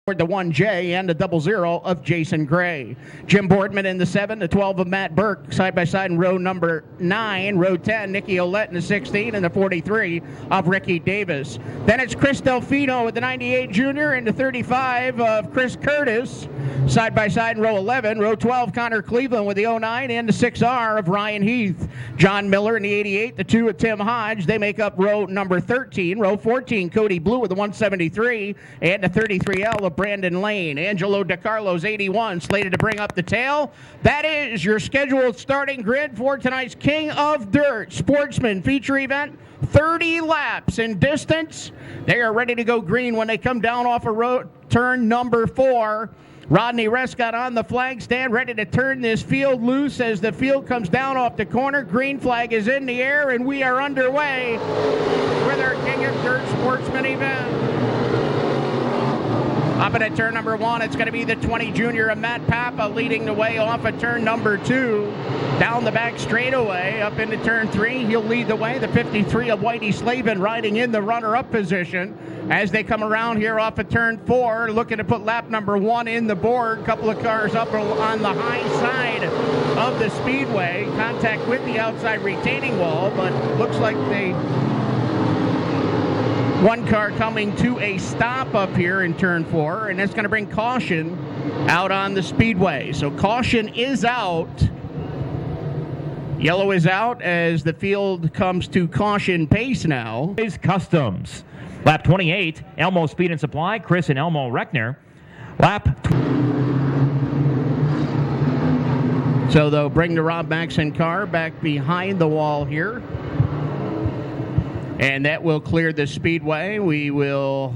The 1J and the 00 of Jason Gray. Jim Boardman in the 7, the 12 of Matt Burke, side by side in row number 9, row 10, Nikki Ouellette in the 16, and the 43 of Ricky Davis. Then it's Chris Delfino with the 98 Junior and the 35 of Chris Curtis, side by side in row 11, row 12, Connor Cleveland with the 09 and the 6R of Ryan Heath. John Miller in the 88, the 2 of Tim Hodge, they make up row number 13, row 14, Cody Bleau with the 173 and the 33L of Brandon Lane. Angelo DiCarlo's 81 slated to bring up the tail. That is your scheduled starting grid for tonight's King of Dirt Sportsman feature event. 30 laps in distance. They are ready to go green when they come down off of road turn number 4. Rodney Rescott on the flag stand, ready to turn this field loose as the field comes down off the corner. Green flag is in the air, and we are underway with our King of Dirt Sportsman event. Up at turn number 1, it's going to be the 20 Junior of Matt Pappa leading the way off at turn number 2. Down the back straightaway, up into turn 3, he'll lead the way. The 53 of Whitey Slavin riding in the runner-up position as they come around here off of turn 4, looking to put lap number 1 in the board. Couple of cars up on the high side of the speedway. Contact with the outside retaining wall, but looks like one car coming to a stop up here in turn 4, and that's going to bring caution out on the speedway. So caution is out. Yellow is out as the field comes to caution pace now. Customs. Lap 28, Elmo Speed and Supply, Chris and Elmo Reckner. So they'll bring the Rob Maxon car back behind the wall here. And that will clear the speedway. We will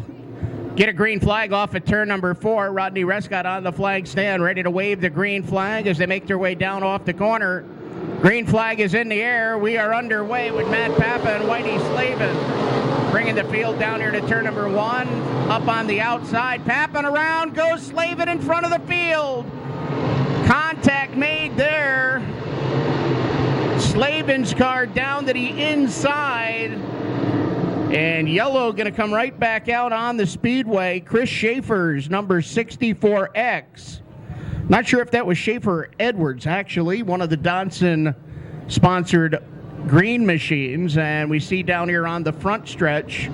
get a green flag off at turn number 4. Rodney Rescott on the flag stand, ready to wave the green flag as they make their way down off the corner. Green flag is in the air. We are underway with Matt Pappa and Whitey Slavin bringing the field down here to turn number 1. Up on the outside, Pappa around, goes Slavin in front of the field. Contact made there. Slavin's car down to the inside. And yellow going to come right back out on the speedway. Chris Schaffer's number 64X. Not sure if that was Schaffer Edwards, actually, one of the DODSON-sponsored green machines. And we see down here on the front stretch,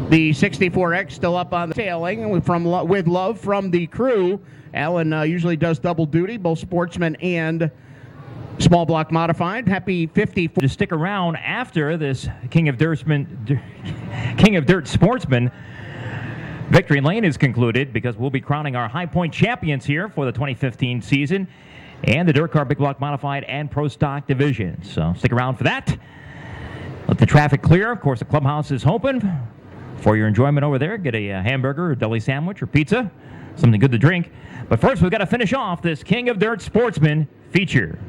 the 64X still up on the tailing with love from the crew. Alan usually does double duty, both sportsman and small block modified. Happy 54. To stick around after this King of Dirt Sportsman victory lane is concluded, because we'll be crowning our High Point champions here for the 2015 season and the Dirt Car Big Block Modified and Pro Stock divisions. So stick around for that. Let the traffic clear. Of course, the clubhouse is open for your enjoyment over there. Get a hamburger or deli sandwich or pizza, something good to drink. But first, we've got to finish off this King of Dirt Sportsman feature.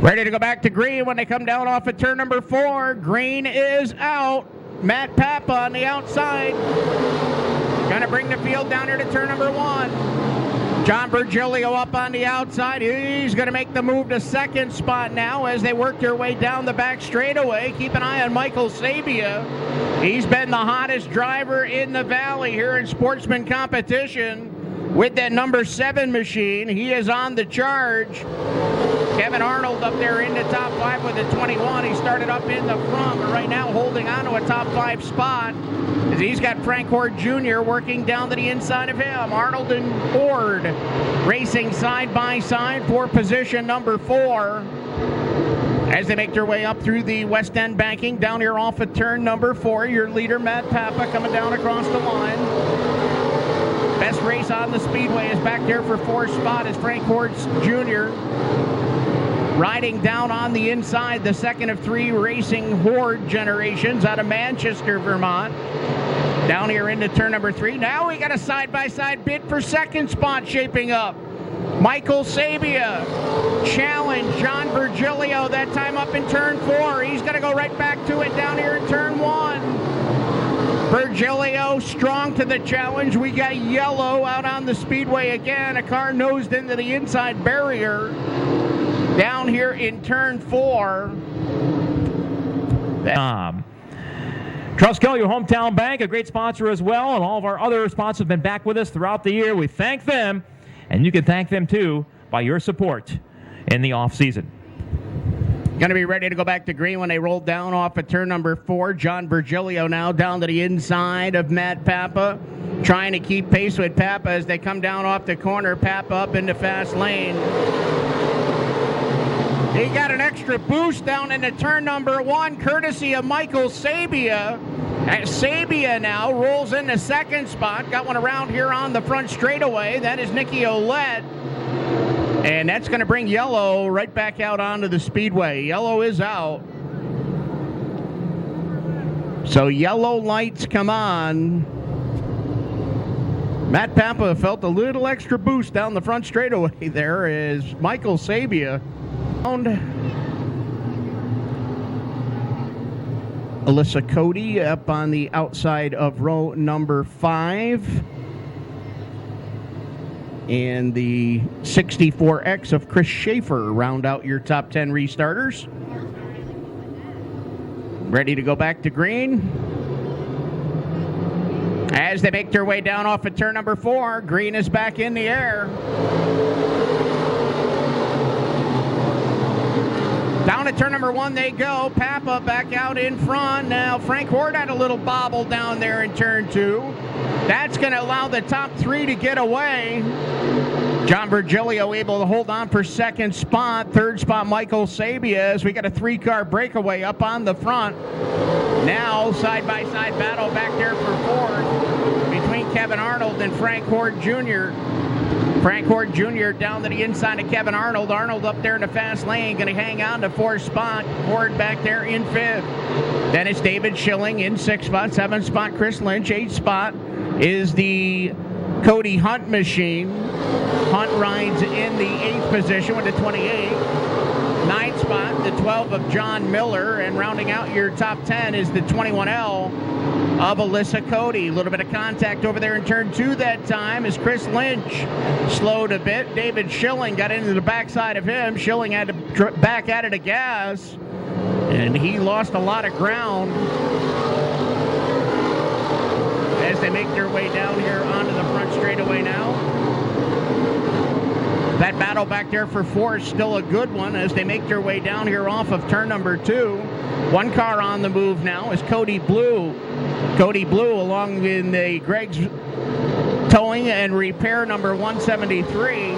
Ready to go back to green when they come down off at turn number 4. Green is out. Matt Pappa on the outside. Going to bring the field down here to turn number 1. John VIRGILIO up on the outside. He's going to make the move to second spot now as they work their way down the back straightaway. Keep an eye on Michael Sabia. He's been the hottest driver in the valley here in sportsman competition with that number 7 machine. He is on the charge. Kevin Arnold up there in the top 5 with the 21. He started up in the front, but right now holding on to a top 5 spot as he's got Frank Hoard Jr. working down to the inside of him. Arnold and Hoard racing side by side for position number 4 as they make their way up through the West End banking down here off of turn number 4. Your leader, Matt Pappa, coming down across the line. Best race on the speedway is back there for 4th spot is Frank Hoard Jr. Riding down on the inside, the second of 3 racing Hoard generations out of Manchester, Vermont. Down here into turn number 3. Now we got a side-by-side bid for 2nd spot shaping up. Michael Sabia challenge John VIRGILIO, that time up in turn 4. He's going to go right back to it down here in turn 1. VIRGILIO strong to the challenge. We got yellow out on the speedway again. A car nosed into the inside barrier down here in turn 4. Trustco, your hometown bank, a great sponsor as well, and all of our other sponsors have been back with us throughout the year. We thank them, and you can thank them too by your support in the off season. Going to be ready to go back to green when they roll down off of turn number 4. John VIRGILIO now down to the inside of Matt Pappa, trying to keep pace with Pappa as they come down off the corner. Pappa up into fast lane. He got an extra boost down into turn number 1, courtesy of Michael Sabia. Sabia now rolls into second spot. Got one around here on the front straightaway. That is Nikki Ouellette. And that's going to bring Yellow right back out onto the speedway. Yellow is out. So yellow lights come on. Matt Pappa felt a little extra boost down the front straightaway there as Michael Sabia found Alissa Cody up on the outside of row number 5. And the 64X of Chris Schaffer round out your top 10 restarters. Ready to go back to green. As they make their way down off of turn number 4, green is back in the air. Down at turn number 1 they go. Pappa back out in front. Now Frank Hoard had a little bobble down there in turn 2. That's going to allow the top 3 to get away. John VIRGILIO able to hold on for second spot. Third spot, Michael Sabia, as we got a 3-car breakaway up on the front. Now, side-by-side battle back there for 4th between Kevin Arnold and Frank Hoard Jr. Frank Hoard Jr. down to the inside of Kevin Arnold. Arnold up there in the fast lane, going to hang on to 4th spot. Hoard back there in 5th. Then it's David Schilling in 6th spot. 7th spot, Chris Lynch. 8th spot is the Cody Hunt machine. Hunt rides in the 8th position with the 28. 9th spot, the 12 of John Miller. And rounding out your top 10 is the 21L of Alissa Cody. A little bit of contact over there in turn 2 that time as Chris Lynch slowed a bit. David Schilling got into the backside of him. Schilling had to back out of the gas, and he lost a lot of ground as they make their way down here onto the front straightaway now. That battle back there for 4 is still a good one as they make their way down here off of turn number 2. 1 car on the move now is Cody Bleau. Cody Bleau along in the Greg's towing and repair number 173.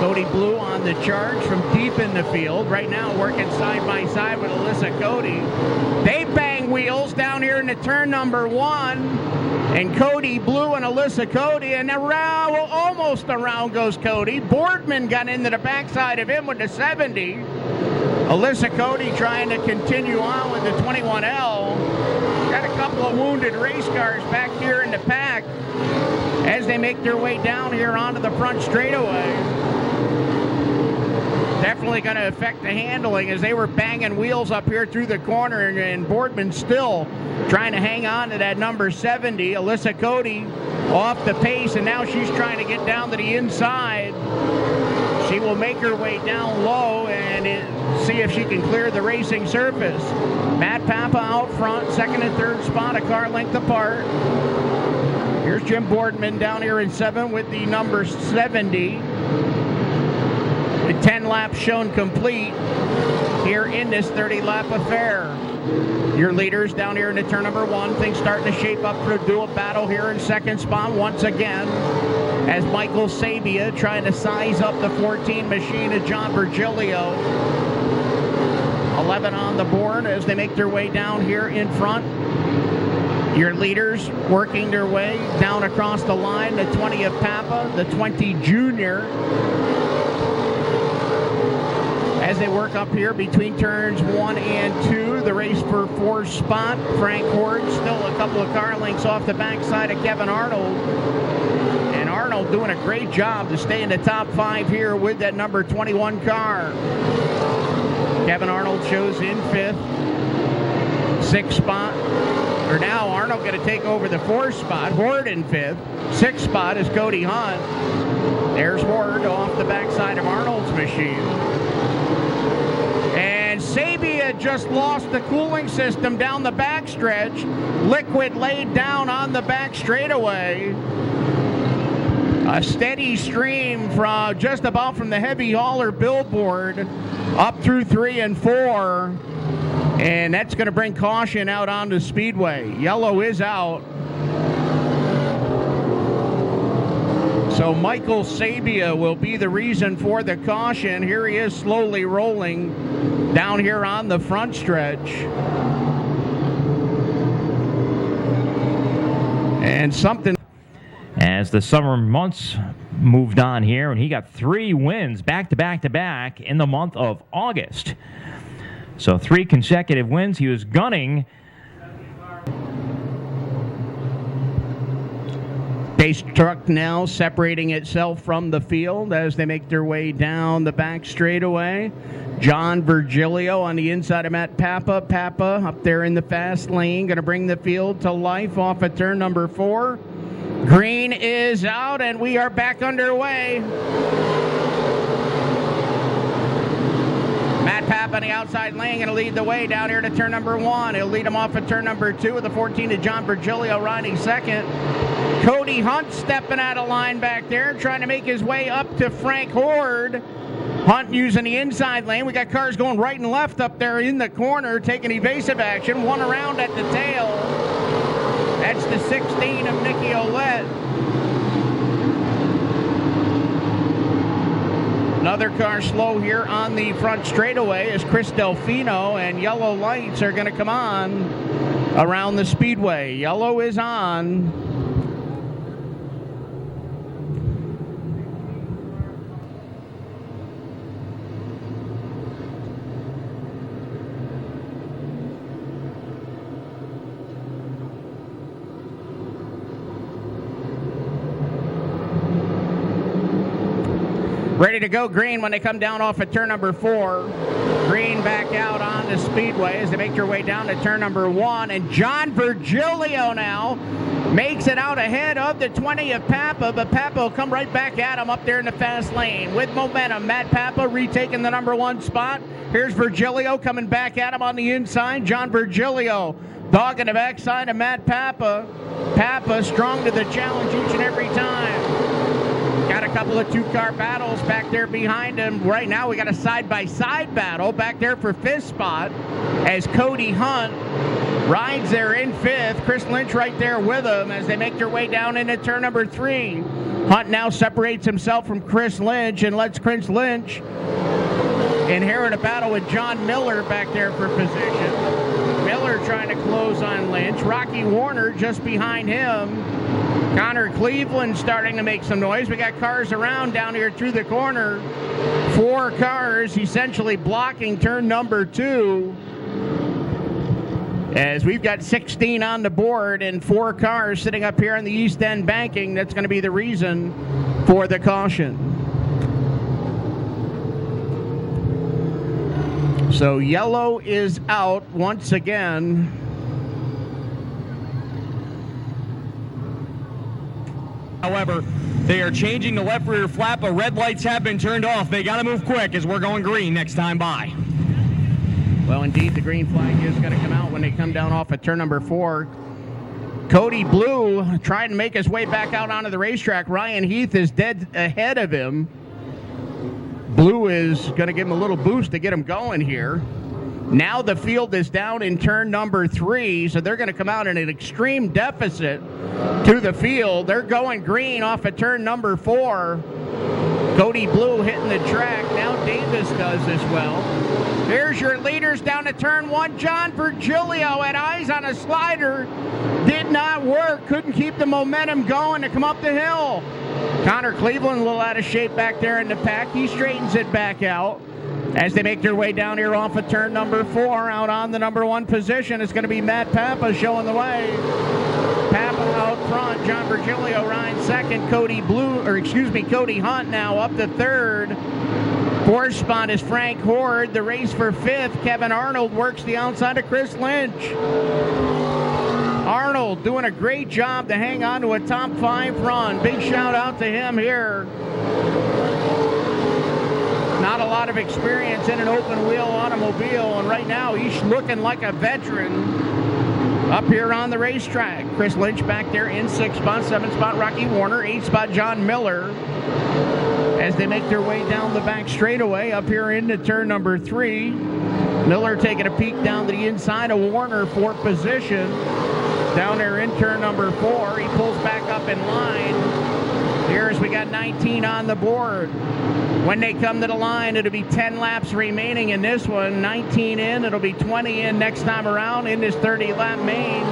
Cody Bleau on the charge from deep in the field. Right now working side by side with Alissa Cody. They bang wheels down here into turn number 1. And Cody Bleau and Alissa Cody, and around, almost around goes Cody. Boardman got into the backside of him with the 70. Alissa Cody trying to continue on with the 21L. Got a couple of wounded race cars back here in the pack as they make their way down here onto the front straightaway. Definitely going to affect the handling as they were banging wheels up here through the corner, and Boardman still trying to hang on to that number 70. Alissa Cody off the pace, and now she's trying to get down to the inside. She will make her way down low and see if she can clear the racing surface. Matt Pappa out front, 2nd and 3rd spot, a car length apart. Here's Jim Boardman down here in 7 with the number 70. The 10 laps shown complete here in this 30-lap affair. Your leaders down here in the turn number 1. Things starting to shape up for a dual battle here in 2nd spot once again as Michael Sabia trying to size up the 14 machine of John VIRGILIO. 11 on the board as they make their way down here in front. Your leaders working their way down across the line. The 20 of Pappa, the 20 Junior. As they work up here between turns 1 and 2, the race for 4th spot. Frank Hoard still a couple of car lengths off the backside of Kevin Arnold. And Arnold doing a great job to stay in the top 5 here with that number 21 car. Kevin Arnold shows in 5th. 6th spot. Or now Arnold going to take over the 4th spot. Hoard in 5th. 6th spot is Cody Hunt. There's Hoard off the backside of Arnold's machine. And Sabia Sabia just lost the cooling system down the backstretch. Liquid laid down on the back straightaway. A steady stream from just about from the heavy hauler billboard up through 3 and 4. And that's going to bring caution out onto Speedway. Yellow is out. So Michael Sabia will be the reason for the caution. Here he is slowly rolling down here on the front stretch. And something... As the summer months moved on here, and he got 3 wins back-to-back-to-back in the month of August. So 3 consecutive wins. He was gunning. Pace truck now separating itself from the field as they make their way down the back straightaway. John Virgilio on the inside of Matt Pappa. Pappa up there in the fast lane, going to bring the field to life off of turn number 4. Green is out, and we are back underway. Matt Pappa on the outside lane going to lead the way down here to turn number 1. He'll lead him off at turn number 2 with the 14 to John Virgilio riding second. Cody Hunt stepping out of line back there, trying to make his way up to Frank Hoard. Hunt using the inside lane. We got cars going right and left up there in the corner, taking evasive action. One around at the tail. That's the 16 of Nikki Ouellette. Another car slow here on the front straightaway is Chris Delfino, and yellow lights are going to come on around the speedway. Yellow is on. Ready to go green when they come down off at turn number 4. Green back out on the speedway as they make their way down to turn number 1. And John Virgilio now makes it out ahead of the 20 of Pappa, but Pappa will come right back at him up there in the fast lane. With momentum, Matt Pappa retaking the number 1 spot. Here's Virgilio coming back at him on the inside. John Virgilio dogging the backside of Matt Pappa. Pappa strong to the challenge each and every time. Got a couple of 2-car battles back there behind him. Right now we got a side-by-side battle back there for 5th spot as Cody Hunt rides there in 5th. Chris Lynch right there with him as they make their way down into turn number 3. Hunt now separates himself from Chris Lynch and lets Chris Lynch inherit a battle with John Miller back there for position. Miller trying to close on Lynch. Rocky Warner just behind him. Connor Cleveland starting to make some noise. We got cars around down here through the corner. 4 cars essentially blocking turn number 2. As we've got 16 on the board and 4 cars sitting up here on the east end banking. That's going to be the reason for the caution. So yellow is out once again. However, they are changing the left rear flap. The red lights have been turned off. They got to move quick as we're going green next time by. Well, indeed, the green flag is going to come out when they come down off at turn number 4. Cody Bleau trying to make his way back out onto the racetrack. Ryan Heath is dead ahead of him. Bleau is going to give him a little boost to get him going here. Now the field is down in turn number 3, so they're going to come out in an extreme deficit to the field. They're going green off of turn number 4. Cody Bleau hitting the track. Now Davis does as well. Here's your leaders down to turn 1. John Virgilio had eyes on a slider. Did not work. Couldn't keep the momentum going to come up the hill. Connor Cleveland a little out of shape back there in the pack. He straightens it back out. As they make their way down here off of turn number 4, out on the number 1 position, it's going to be Matt Pappa showing the way. Pappa out front, John Virgilio rides second, Cody Hunt now up to 3rd. 4th spot is Frank Hoard. The race for 5th, Kevin Arnold works the outside of Chris Lynch. Arnold doing a great job to hang on to a top 5 run. Big shout out to him here. Not a lot of experience in an open wheel automobile, and right now, he's looking like a veteran up here on the racetrack. Chris Lynch back there in 6th spot, 7th spot Rocky Warner, 8th spot John Miller. As they make their way down the back straightaway up here into turn number 3. Miller taking a peek down to the inside of Warner, 4th position. Down there in turn number 4, he pulls back up in line. Here's we got 19 on the board. When they come to the line, it'll be 10 laps remaining in this one. 19 in, it'll be 20 in next time around in this 30-lap main.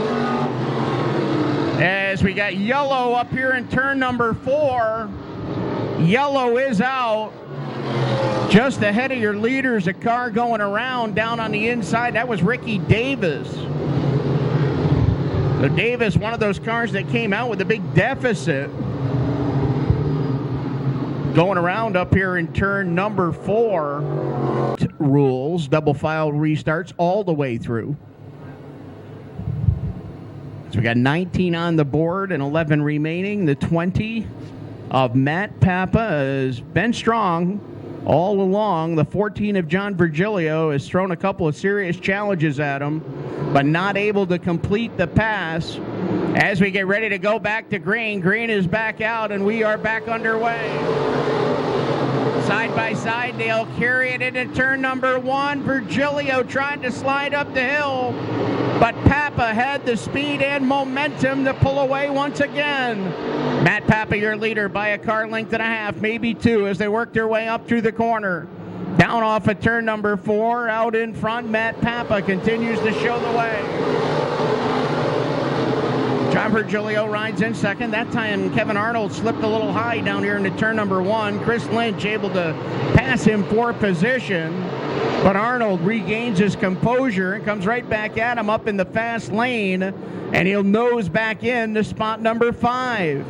As we got Yellow up here in turn number 4. Yellow is out. Just ahead of your leaders, a car going around down on the inside. That was Ricky Davis. So Davis, one of those cars that came out with a big deficit. Going around up here in turn number 4. Rules, double file restarts all the way through. So we got 19 on the board and 11 remaining. The 20 of Matt Pappa has been strong all along. The 14 of John Virgilio has thrown a couple of serious challenges at him, but not able to complete the pass. As we get ready to go back to green, green is back out and we are back underway. Side by side, they'll carry it into turn number 1. Virgilio trying to slide up the hill, but Pappa had the speed and momentum to pull away once again. Matt Pappa, your leader, by a car length and a half, maybe 2, as they work their way up through the corner. Down off of turn number 4, out in front, Matt Pappa continues to show the way. John Virgilio rides in second. That time, Kevin Arnold slipped a little high down here into turn number 1. Chris Lynch able to pass him 4th position, but Arnold regains his composure and comes right back at him up in the fast lane, and he'll nose back in to spot number 5.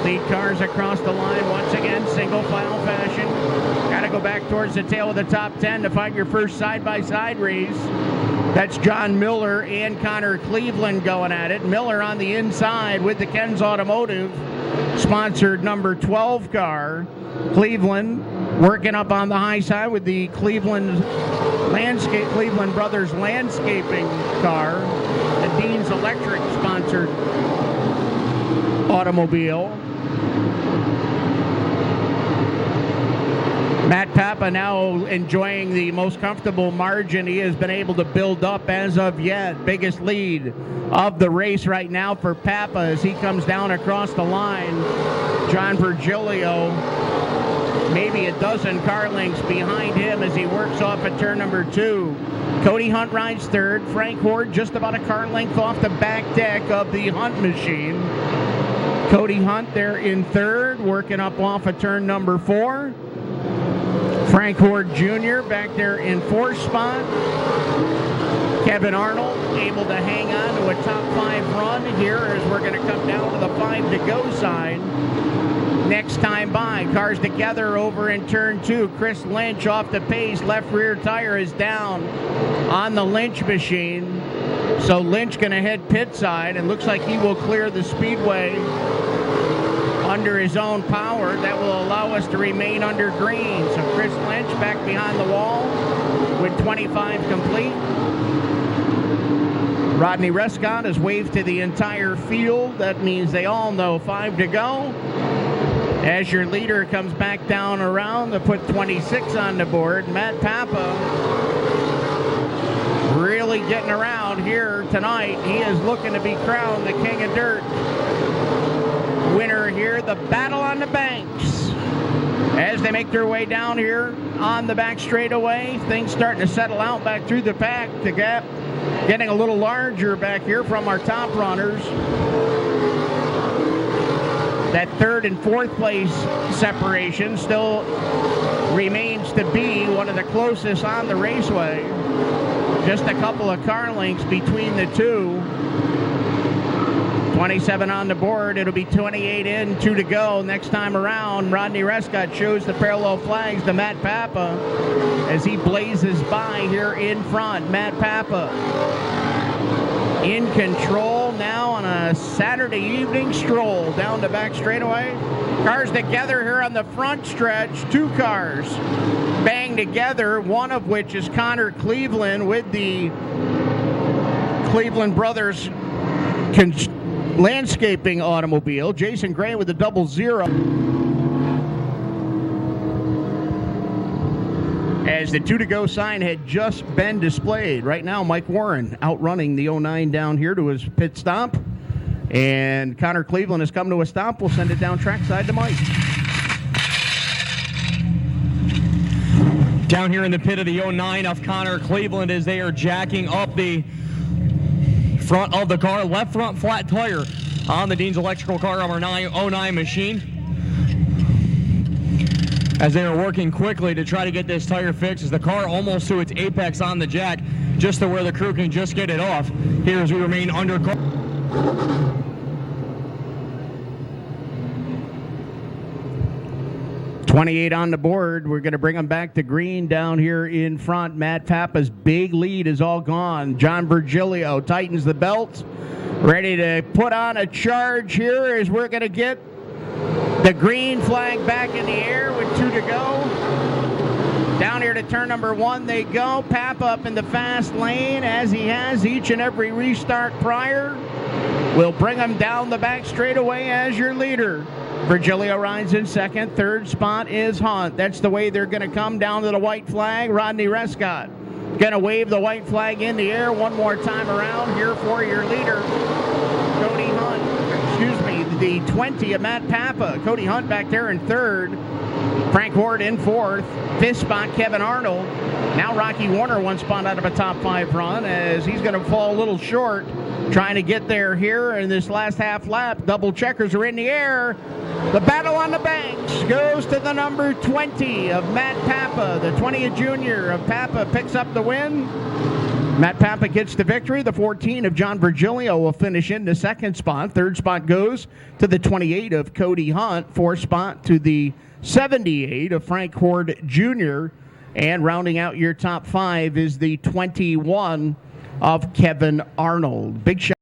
Lead cars across the line once again, single file fashion. Got to go back towards the tail of the top 10 to find your first side-by-side race. That's John Miller and Connor Cleveland going at it. Miller on the inside with the Ken's Automotive sponsored number 12 car. Cleveland working up on the high side with the Cleveland Brothers Landscaping car. The Dean's Electric sponsored automobile. Matt Pappa now enjoying the most comfortable margin he has been able to build up as of yet. Biggest lead of the race right now for Pappa as he comes down across the line. John Virgilio maybe a dozen car lengths behind him as he works off at turn number 2. Cody Hunt rides 3rd. Frank Hoard just about a car length off the back deck of the Hunt machine. Cody Hunt there in 3rd, working up off of turn number 4. Frank Hoard Jr. back there in 4th spot. Kevin Arnold able to hang on to a top 5 run here as we're going to come down to the 5 to go sign. Next time by, cars together over in turn 2. Chris Lynch off the pace, left rear tire is down on the Lynch machine. So Lynch going to head pit side and looks like he will clear the speedway under his own power. That will allow us to remain under green. So Chris Lynch back behind the wall with 25 complete. Rodney Rescott has waved to the entire field. That means they all know 5 to go. As your leader comes back down around to put 26 on the board, Matt Pappa really getting around here tonight. He is looking to be crowned the king of dirt. Winner here, the battle on the banks. As they make their way down here on the back straightaway, things starting to settle out back through the pack. The gap getting a little larger back here from our top runners. That 3rd and 4th place separation still remains to be one of the closest on the raceway. Just a couple of car lengths between the two. 27 on the board. It'll be 28 in, 2 to go. Next time around, Rodney Rescott shows the parallel flags to Matt Pappa as he blazes by here in front. Matt Pappa in control, now on a Saturday evening stroll down the back straightaway. Cars together here on the front stretch. 2 cars bang together, one of which is Connor Cleveland with the Cleveland Brothers landscaping automobile. Jason Gray with the 00. As the 2 to go sign had just been displayed. Right now, Mike Warren outrunning the 09 down here to his pit stop. And Connor Cleveland has come to a stop. We'll send it down trackside to Mike. Down here in the pit of the 09 of Connor Cleveland as they are jacking up the front of the car. Left front flat tire on the Dean's electrical car of our 09 machine. As they are working quickly to try to get this tire fixed, as the car almost to its apex on the jack, just to where the crew can just get it off. Here as we remain under. 28 on the board. We're going to bring them back to green down here in front. Matt Pappa's big lead is all gone. John Virgilio tightens the belt, ready to put on a charge here as we're going to get the green flag back in the air with 2 to go. Down here to turn number 1 they go. Pappa up in the fast lane as he has each and every restart prior. We'll bring him down the back straightaway as your leader. Virgilio rides in second. Third spot is Hunt. That's the way they're going to come down to the white flag. Rodney Rescott going to wave the white flag in the air one more time around here for your leader, Cody Hunt. The 20 of Matt Pappa. Cody Hunt back there in third. Frank Hoard in fourth. Fifth spot, Kevin Arnold. Now Rocky Warner 1 spot out of a top 5 run as he's going to fall a little short trying to get there here in this last half lap. Double checkers are in the air. The battle on the banks goes to the number 20 of Matt Pappa. The 20th junior of Pappa picks up the win. Matt Pappa gets the victory. The 14 of John Virgilio will finish in the second spot. Third spot goes to the 28 of Cody Hunt. Fourth spot to the 78 of Frank Hoard Jr. And rounding out your top 5 is the 21 of Kevin Arnold. Big shout